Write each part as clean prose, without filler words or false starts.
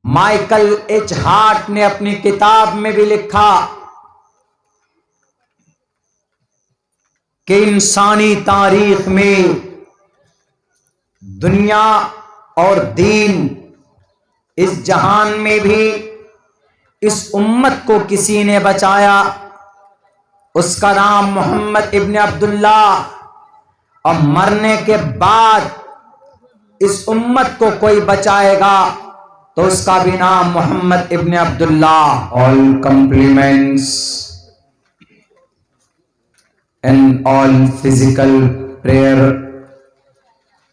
Michael H heart نے اپنی کتاب میں بھی لکھا کہ انسانی تاریخ میں دنیا اور دین اس جہان میں بھی اس امت کو کسی نے بچایا، اس کا نام محمد ابن عبداللہ، اور مرنے کے بعد اس امت کو کوئی بچائے گا تو اس کا بھی نام محمد ابن عبداللہ۔ All compliments and all physical prayer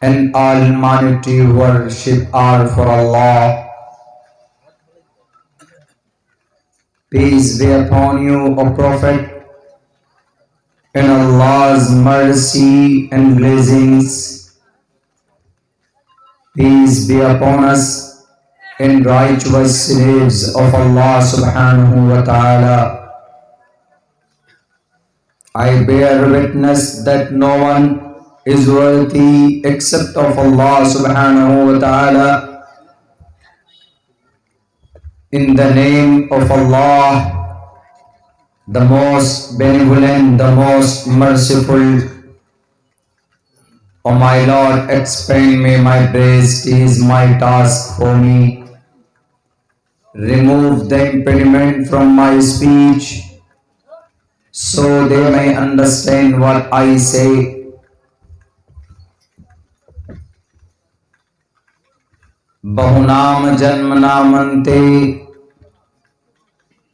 and all monetary worship are for Allah. Peace be upon you, O Prophet, and Allah's mercy and blessings. Peace be upon us and righteous slaves of Allah subhanahu wa ta'ala. I bear witness that no one is worthy except of Allah subhanahu wa ta'ala. In the name of Allah, the most benevolent, the most merciful, O my Lord, expand me my breast is my task for me. Remove the impediment from my speech, so they may understand what I say. Bahunam janmana mante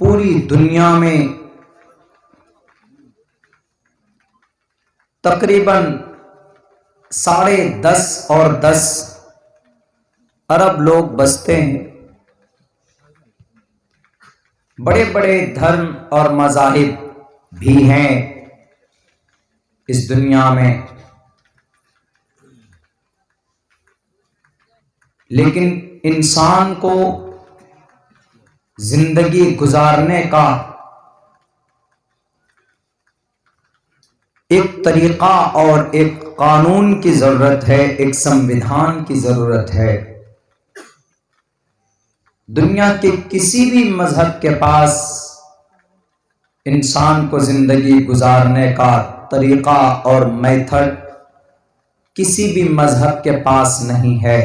پوری دنیا میں تقریباً 10.5 اور 10 ارب لوگ بستے ہیں۔ بڑے بڑے دھرم اور مذاہب بھی ہیں اس دنیا میں، لیکن انسان کو زندگی گزارنے کا ایک طریقہ اور ایک قانون کی ضرورت ہے، ایک سموِدھان کی ضرورت ہے۔ دنیا کے کسی بھی مذہب کے پاس انسان کو زندگی گزارنے کا طریقہ اور میتھڈ کسی بھی مذہب کے پاس نہیں ہے۔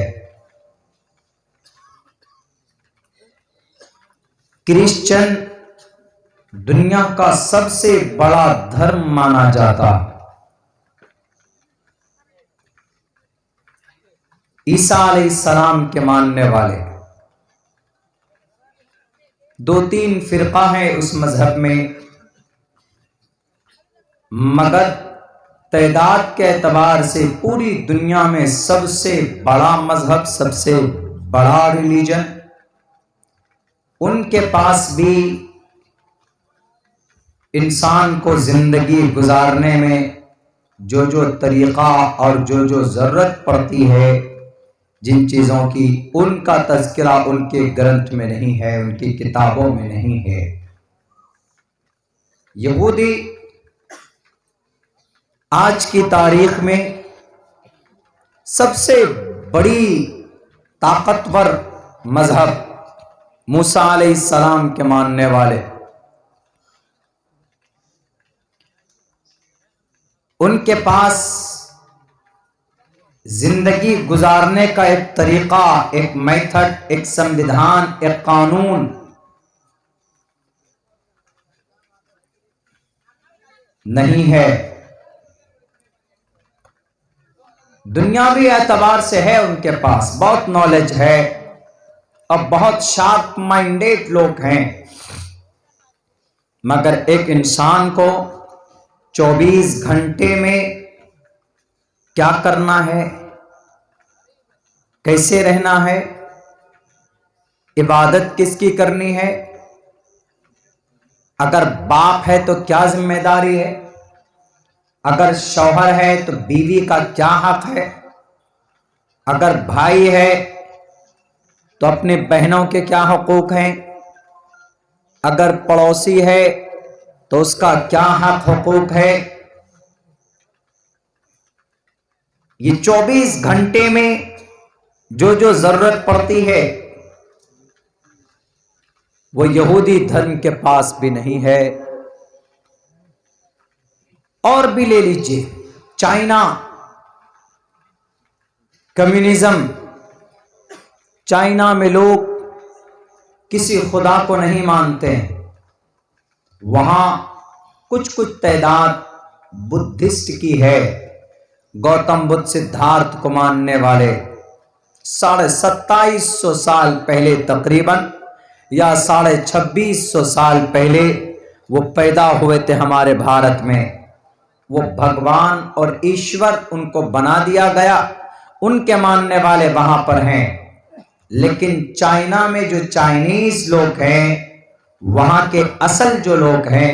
کرسچن دنیا کا سب سے بڑا دھرم مانا جاتا، عیسیٰ علیہ السلام کے ماننے والے 2-3 فرقہ ہیں اس مذہب میں، مگر تعداد کے اعتبار سے پوری دنیا میں سب سے بڑا مذہب، سب سے بڑا ریلیجن، ان کے پاس بھی انسان کو زندگی گزارنے میں جو طریقہ اور جو ضرورت پڑتی ہے جن چیزوں کی، ان کا تذکرہ ان کے گرنتھ میں نہیں ہے، ان کی کتابوں میں نہیں ہے۔ یہودی آج کی تاریخ میں سب سے بڑی طاقتور مذہب، موسیٰ علیہ السلام کے ماننے والے، ان کے پاس زندگی گزارنے کا ایک طریقہ، ایک میتھڈ، ایک سموِدھان، ایک قانون نہیں ہے۔ دنیاوی اعتبار سے ہے، ان کے پاس بہت نالج ہے اور بہت شارپ مائنڈیڈ لوگ ہیں، مگر ایک انسان کو 24 گھنٹے میں کیا کرنا ہے، کیسے رہنا ہے، عبادت کس کی کرنی ہے، اگر باپ ہے تو کیا ذمہ داری ہے، اگر شوہر ہے تو بیوی کا کیا حق ہے، اگر بھائی ہے تو اپنے بہنوں کے کیا حقوق ہیں، اگر پڑوسی ہے تو اس کا کیا حق حقوق ہے۔ یہ 24 گھنٹے میں جو ضرورت پڑتی ہے وہ یہودی دھرم کے پاس بھی نہیں ہے۔ اور بھی لے لیجئے، چائنا، کمیونزم، چائنا میں لوگ کسی خدا کو نہیں مانتے ہیں، وہاں کچھ تعداد بدھسٹ کی ہے، گوتم بدھ سدھارتھ کو ماننے والے 2750 سال پہلے تقریباً، یا 2650 سال پہلے وہ پیدا ہوئے تھے ہمارے بھارت میں۔ وہ بھگوان اور ایشور ان کو بنا دیا گیا، ان کے ماننے والے وہاں پر ہیں۔ لیکن چائنا میں جو چائنیز لوگ ہیں، وہاں کے اصل جو لوگ ہیں،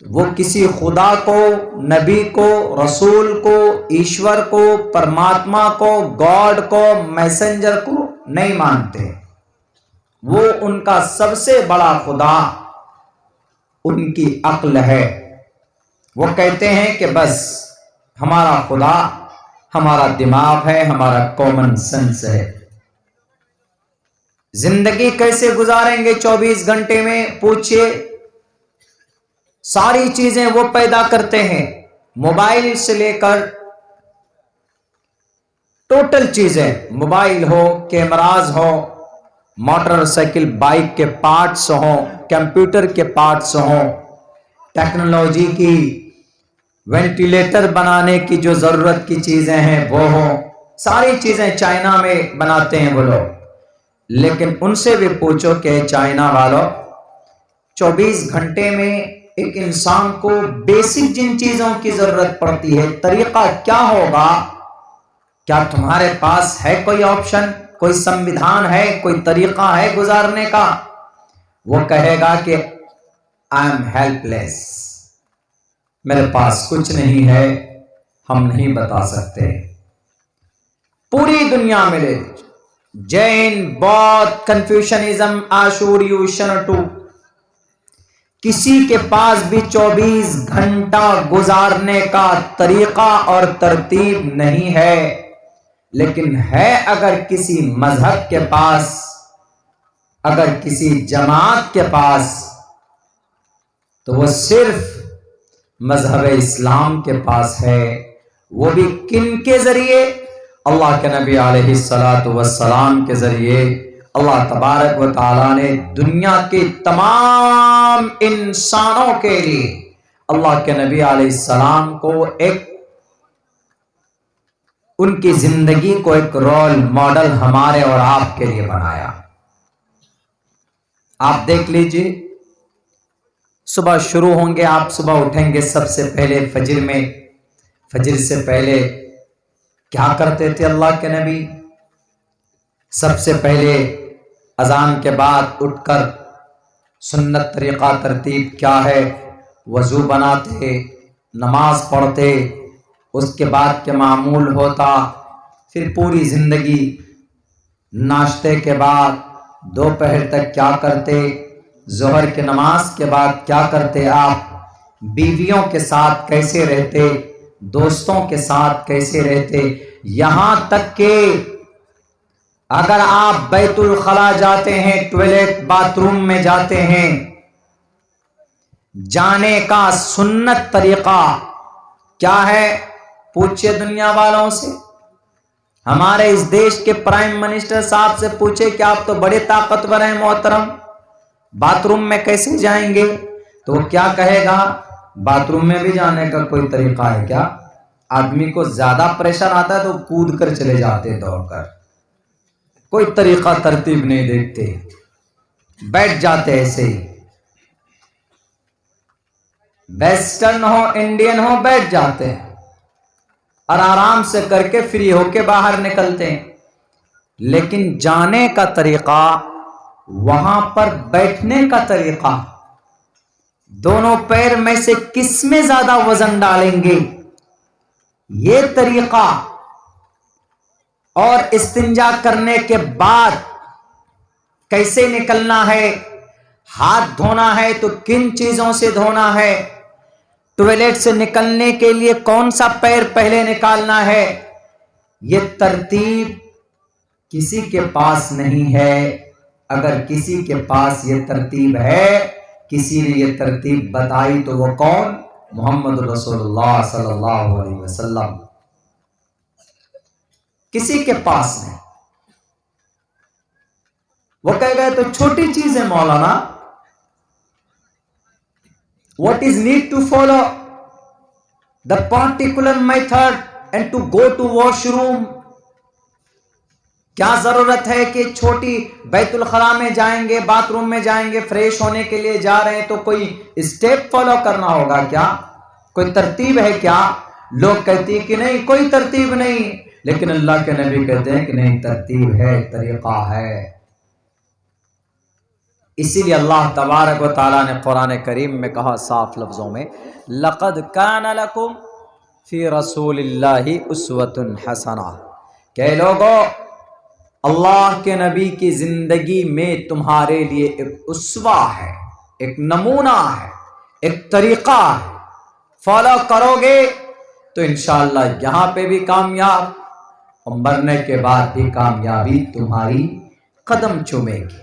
وہ کسی خدا کو، نبی کو، رسول کو، ایشور کو، پرماتما کو، گاڈ کو، میسنجر کو نہیں مانتے۔ وہ ان کا سب سے بڑا خدا ان کی عقل ہے۔ وہ کہتے ہیں کہ بس ہمارا خدا ہمارا دماغ ہے، ہمارا کامن سینس ہے۔ زندگی کیسے گزاریں گے 24 گھنٹے میں؟ پوچھئے۔ ساری چیزیں وہ پیدا کرتے ہیں، موبائل سے لے کر ٹوٹل چیزیں، موبائل ہو، کیمراز ہو، موٹر سائیکل بائک کے پارٹس ہوں، کمپیوٹر کے پارٹس ہوں، ٹیکنالوجی کی، وینٹیلیٹر بنانے کی جو ضرورت کی چیزیں ہیں وہ ہوں، ساری چیزیں چائنا میں بناتے ہیں وہ لوگ۔ لیکن ان سے بھی پوچھو کہ چائنا والوں 24 گھنٹے میں ایک انسان کو بیسک جن چیزوں کی ضرورت پڑتی ہے طریقہ کیا ہوگا؟ کیا تمہارے پاس ہے کوئی آپشن، کوئی سمویدھان ہے، کوئی طریقہ ہے گزارنے کا؟ وہ کہے گا کہ آئی ایم ہیلپ لیس، میرے پاس کچھ نہیں ہے، ہم نہیں بتا سکتے۔ پوری دنیا میں لے لیجیے، جین، بودھ، کنفیوشنزم، آشوریو، شنٹو، کسی کے پاس بھی 24 گھنٹہ گزارنے کا طریقہ اور ترتیب نہیں ہے، لیکن ہے اگر کسی مذہب کے پاس، اگر کسی جماعت کے پاس، تو وہ صرف مذہب اسلام کے پاس ہے۔ وہ بھی کن کے ذریعے؟ اللہ کے نبی علیہ الصلوۃ والسلام کے ذریعے۔ اللہ تبارک و تعالیٰ نے دنیا کے تمام انسانوں کے لیے اللہ کے نبی علیہ السلام کو ان کی زندگی کو ایک رول ماڈل ہمارے اور آپ کے لیے بنایا۔ آپ دیکھ لیجئے، صبح شروع ہوں گے، آپ صبح اٹھیں گے، سب سے پہلے فجر سے پہلے کیا کرتے تھے اللہ کے نبی؟ سب سے پہلے اذان کے بعد اٹھ کر سنت طریقہ ترتیب کیا ہے؟ وضو بناتے، نماز پڑھتے، اس کے بعد کے معمول ہوتا، پھر پوری زندگی ناشتے کے بعد دوپہر تک کیا کرتے، ظہر کی نماز کے بعد کیا کرتے آپ، بیویوں کے ساتھ کیسے رہتے، دوستوں کے ساتھ کیسے رہتے، یہاں تک کہ اگر آپ بیت الخلا جاتے ہیں، ٹوائلٹ باتھ روم میں جاتے ہیں، جانے کا سنت طریقہ کیا ہے؟ پوچھئے دنیا والوں سے، ہمارے اس دیش کے پرائم منسٹر صاحب سے پوچھے کہ آپ تو بڑے طاقتور ہیں محترم، باتھ روم میں کیسے جائیں گے؟ تو وہ کیا کہے گا؟ باتھ روم میں بھی جانے کا کوئی طریقہ ہے کیا؟ آدمی کو زیادہ پریشر آتا ہے تو کود کر چلے جاتے، دوڑ کر، کوئی طریقہ ترتیب نہیں دیکھتے، بیٹھ جاتے ایسے ہی، ویسٹرن ہو انڈین ہو بیٹھ جاتے ہیں اور آرام سے کر کے فری ہو کے باہر نکلتے ہیں۔ لیکن جانے کا طریقہ، وہاں پر بیٹھنے کا طریقہ، دونوں پیر میں سے کس میں زیادہ وزن ڈالیں گے، یہ طریقہ، اور استنجا کرنے کے بعد کیسے نکلنا ہے، ہاتھ دھونا ہے تو کن چیزوں سے دھونا ہے، ٹوائلٹ سے نکلنے کے لیے کون سا پیر پہلے نکالنا ہے، یہ ترتیب کسی کے پاس نہیں ہے۔ اگر کسی کے پاس یہ ترتیب ہے، کسی نے یہ ترتیب بتائی، تو وہ کون؟ محمد رسول اللہ صلی اللہ علیہ وسلم۔ کسی کے پاس نہیں۔ وہ کہہ گئے تو چھوٹی چیز ہے مولانا، what is need to follow the particular method and to go to washroom؟ کیا ضرورت ہے کہ چھوٹی بیت الخلا میں جائیں گے، باتھ روم میں جائیں گے، فریش ہونے کے لیے جا رہے ہیں تو کوئی اسٹیپ فالو کرنا ہوگا کیا؟ کوئی ترتیب ہے کیا؟ لوگ کہتے ہیں کہ نہیں کوئی ترتیب نہیں، لیکن اللہ کے نبی کہتے ہیں کہ نہیں، ترتیب ہے، طریقہ ہے۔ اسی لیے اللہ تبارک و تعالیٰ نے قرآن کریم میں کہا صاف لفظوں میں، لَقَدْ كَانَ لَكُمْ فِي رَسُولِ اللَّهِ أُسْوَةٌ حَسَنَةٌ، کہ لوگوں اللہ کے نبی کی زندگی میں تمہارے لیے ایک اسوہ ہے، ایک نمونہ ہے، ایک طریقہ ہے، فالو کرو گے تو انشاءاللہ یہاں پہ بھی کامیاب، اور مرنے کے بعد بھی کامیابی تمہاری قدم چومے گی۔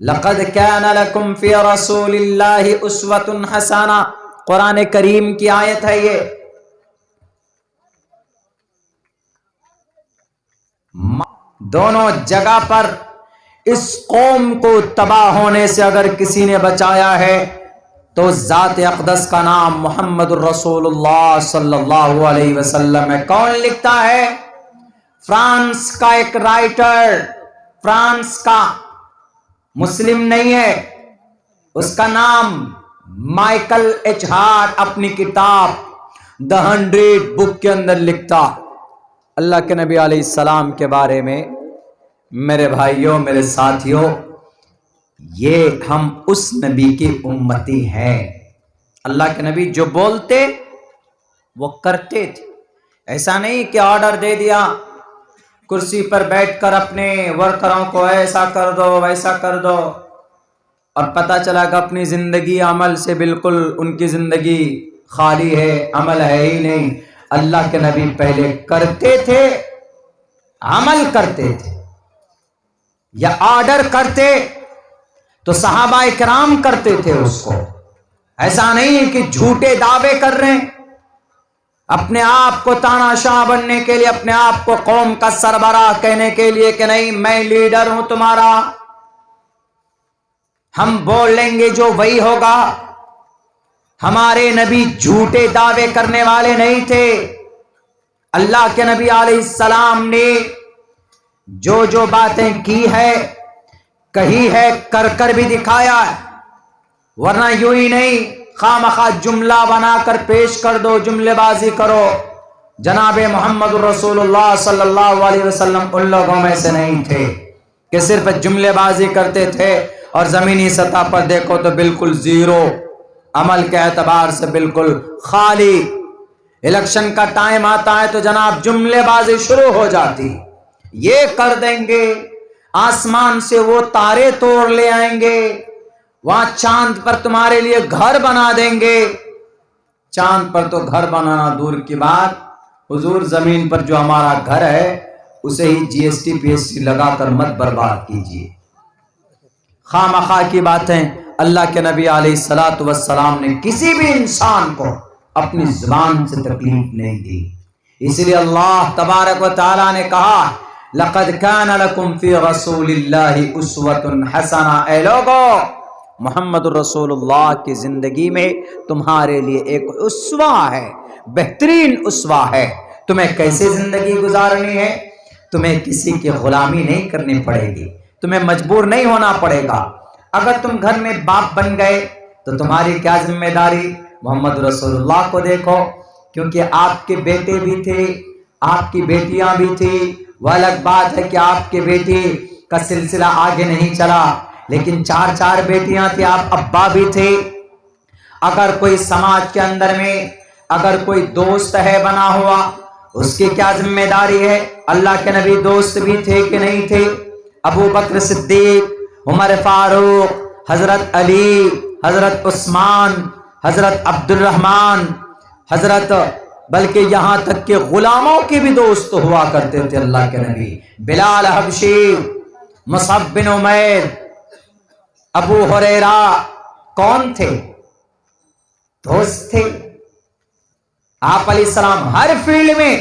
لَقَدْ كَانَ لَكُمْ فِي رَسُولِ اللَّهِ أُسْوَةٌ حَسَنَةٌ، قرآن کریم کی آیت ہے یہ۔ دونوں جگہ پر اس قوم کو تباہ ہونے سے اگر کسی نے بچایا ہے تو ذات اقدس کا نام محمد الرسول اللہ صلی اللہ علیہ وسلم ہے۔ کون لکھتا ہے؟ فرانس کا ایک رائٹر، فرانس کا مسلم نہیں ہے. اس کا نام مائیکل ایچ ہارٹ اپنی کتاب دا 100 بک کے اندر لکھتا اللہ کے نبی علیہ السلام کے بارے میں. میرے بھائیوں، میرے ساتھیوں، یہ ہم اس نبی کی امتی ہیں. اللہ کے نبی جو بولتے وہ کرتے تھے. ایسا نہیں کہ آرڈر دے دیا کرسی پر بیٹھ کر اپنے ورکروں کو ایسا کر دو ویسا کر دو، اور پتہ چلا کہ اپنی زندگی عمل سے بالکل ان کی زندگی خالی ہے، عمل ہے ہی نہیں. اللہ کے نبی پہلے کرتے تھے، عمل کرتے تھے. یا آرڈر کرتے تو صحابہ کرام کرتے تھے اس کو. ایسا نہیں کہ جھوٹے دعوے کر رہے ہیں اپنے آپ کو تاناشاہ بننے کے لیے، اپنے آپ کو قوم کا سربراہ کہنے کے لیے کہ نہیں میں لیڈر ہوں تمہارا، ہم بول لیں گے جو وہی ہوگا. ہمارے نبی جھوٹے دعوے کرنے والے نہیں تھے. اللہ کے نبی علیہ السلام نے جو جو باتیں کی ہے، کہی ہے، کر کر بھی دکھایا ہے. ورنہ یوں ہی نہیں خواہ مخواہ جملہ بنا کر پیش کر دو، جملے بازی کرو. جناب محمد رسول اللہ صلی اللہ علیہ وسلم ان لوگوں میں سے نہیں تھے کہ صرف جملے بازی کرتے تھے اور زمینی سطح پر دیکھو تو بالکل زیرو، عمل کے اعتبار سے بالکل خالی. الیکشن کا ٹائم آتا ہے تو جناب جملے بازی شروع ہو جاتی. یہ کر دیں گے، آسمان سے وہ تارے توڑ لے آئیں گے، وہاں چاند پر تمہارے لیے گھر بنا دیں گے. چاند پر تو گھر بنانا دور کی بات، حضور زمین پر جو ہمارا گھر ہے اسے ہی G S T P S T لگا کر مت برباد کیجیے. خواہ مخواہ کی باتیں. اللہ کے نبی علیہ الصلوۃ والسلام نے کسی بھی انسان کو اپنی زبان سے تکلیف نہیں دی. اس لیے اللہ تبارک و تعالی نے کہا لقد كان لكم في رسول الله اسوة حسنہ. اے لوگو، محمد رسول اللہ کی زندگی میں تمہارے لیے ایک اسوہ ہے، بہترین اسوہ ہے. تمہیں کیسے زندگی گزارنی ہے؟ تمہیں کسی کی غلامی نہیں کرنی پڑے گی، تمہیں مجبور نہیں ہونا پڑے گا. اگر تم گھر میں باپ بن گئے تو تمہاری کیا ذمہ داری؟ محمد رسول اللہ کو دیکھو، کیونکہ آپ کے بیٹے بھی تھے، آپ کی بیٹیاں بھی تھی. وہ الگ بات ہے کہ آپ کے بیٹی کا سلسلہ آگے نہیں چلا، لیکن 4 بیٹیاں تھی، آپ ابا بھی تھے. اگر کوئی سماج کے اندر میں اگر کوئی دوست ہے بنا ہوا، اس کی کیا ذمہ داری ہے؟ اللہ کے نبی دوست بھی تھے کہ نہیں تھے؟ ابو بکر صدیق، عمر فاروق، حضرت علی، حضرت عثمان، حضرت عبد الرحمن، حضرت، بلکہ یہاں تک کہ غلاموں کے بھی دوست ہوا کرتے تھے اللہ کے نبی. بلال حبشی، مصعب بن عمیر، ابو ہریرہ، کون تھے؟ دوست تھے. آپ علیہ السلام ہر فیلڈ میں